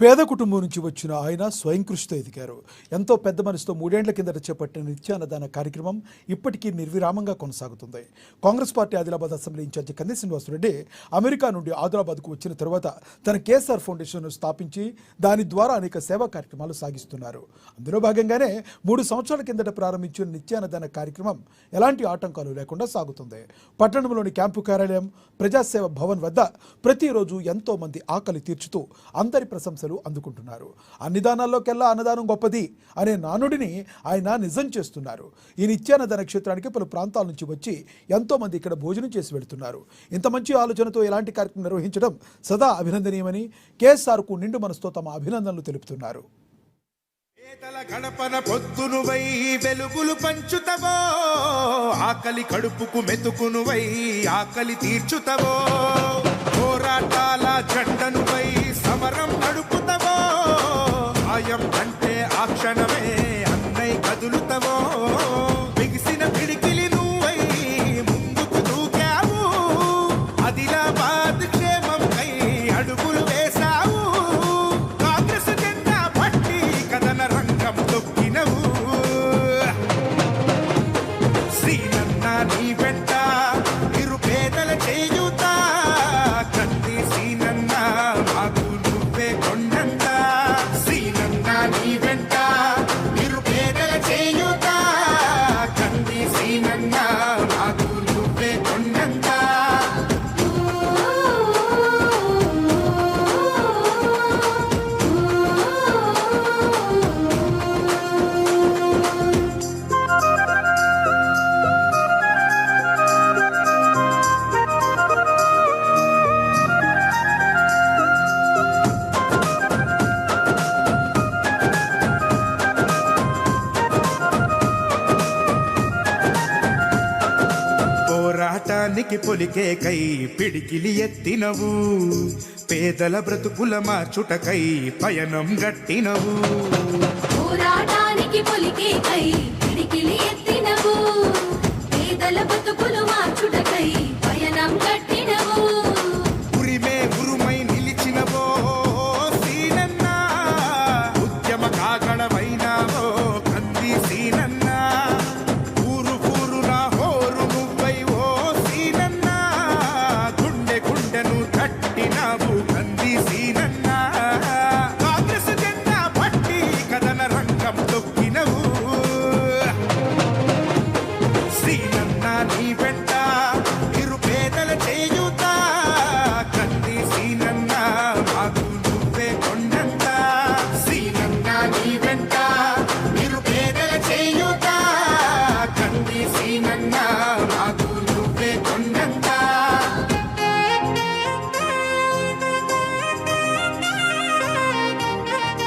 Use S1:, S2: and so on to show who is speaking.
S1: పేద కుటుంబం నుంచి వచ్చిన ఆయన స్వయం కృషితో ఎదిగారు. ఎంతో పెద్ద మనసుతో 3 ఏళ్ల కిందట చేపట్టిన నిత్యాన్నదాన కార్యక్రమం ఇప్పటికీ నిర్విరామంగా కొనసాగుతుంది. Congress party Adilabad assembly incharge Kandi Srinivasa Reddy America నుండి ఆదిలాబాద్కు వచ్చిన తర్వాత తన కేఎస్ఆర్ ఫౌండేషన్ను స్థాపించి దాని ద్వారా అనేక సేవా కార్యక్రమాలు సాగిస్తున్నారు. అందులో భాగంగానే 3 సంవత్సరాల కిందట ప్రారంభించిన నిత్యాన్నదాన కార్యక్రమం ఎలాంటి ఆటంకాలు లేకుండా సాగుతుంది. పట్టణంలోని క్యాంపు కార్యాలయం ప్రజాసేవ భవన్ వద్ద ప్రతిరోజు ఎంతో మంది ఆకలి తీర్చుతూ అందరి ప్రశంసలు అందుకుంటున్నారు. అన్ని దానాల్లోకెల్లా అన్నదానం గొప్పది అనే నానుడిని ఆయన నిజం చేస్తున్నారు. ఈ నిత్యాన్నదాన క్షేత్రానికి పలు ప్రాంతాల నుంచి వచ్చి ఎంతో మంది ఇక్కడ భోజనం చేసి వెళ్తున్నారు. ఇంత మంచి ఆలోచనతో ఇలాంటి కార్యక్రమం నిర్వహించడం సదా అభినందనీయమని కేఎస్ఆర్కు నిండు మనసుతో తమ అభినందనలు తెలుపుతున్నారు.
S2: గణపన పొద్దునువై వెలుగులు పంచుతవో, ఆకలి కడుపుకు మెతుకునువై ఆకలి తీర్చుతవో, పోరాటాల జెండనువై సమరం నడుపుతవో, సాయం అంటే ఆ క్షణమే అన్నై కదులుతవో, బిగిసిన పిడికిలి నువ్వై ముందుకు దూకావు, ఆదిలాబాద్ క్షేమంకై అడుగులు వేశావు, కాంగ్రెస్ జెండా పట్టి కథన రంగం తొక్కినవు, శ్రీనన్న నీ వెంట నిరుపేదల చేయుత, కంది శ్రీనన్న మాకు నువ్వే కొండంత, శ్రీనన్న నీ వెంట నిరుపేదల చేయుత, కంది శ్రీనన్న మాకు నువ్వే కొండంత. పోరాటానికి పొలికే కై పిడికిలి ఎత్తినవు, పేదల బ్రతుకుల మార్చుటకై పయనం గట్టినవు,
S3: పోరాటానికి పొలికే కై పిడికిలి ఎత్తినవు, పేదల బ్రతుకులు మార్చుటకై పయనం గట్టినవు,
S2: ఉరిమే ఉరుమై నిలిచినవో సీనన్న, ఉద్యమ కాగడమైనావో కంది సీనన్న, ఊరు ఊరున హోరు నువ్వై ఓ సీనన్న, గుండె గుండెను తట్టినావు కంది సీనన్న, కాంగ్రెస్ జెండా పట్టి కథన రంగం తొక్కినవు, శ్రీనన్న నీ వెంట నిరుపేదల చేయుత, కంది శ్రీనన్న మాకు నువ్వే కొండంత, శ్రీనన్న నీ వెంట నిరుపేదల చేయుత, కంది శ్రీనన్న మాకు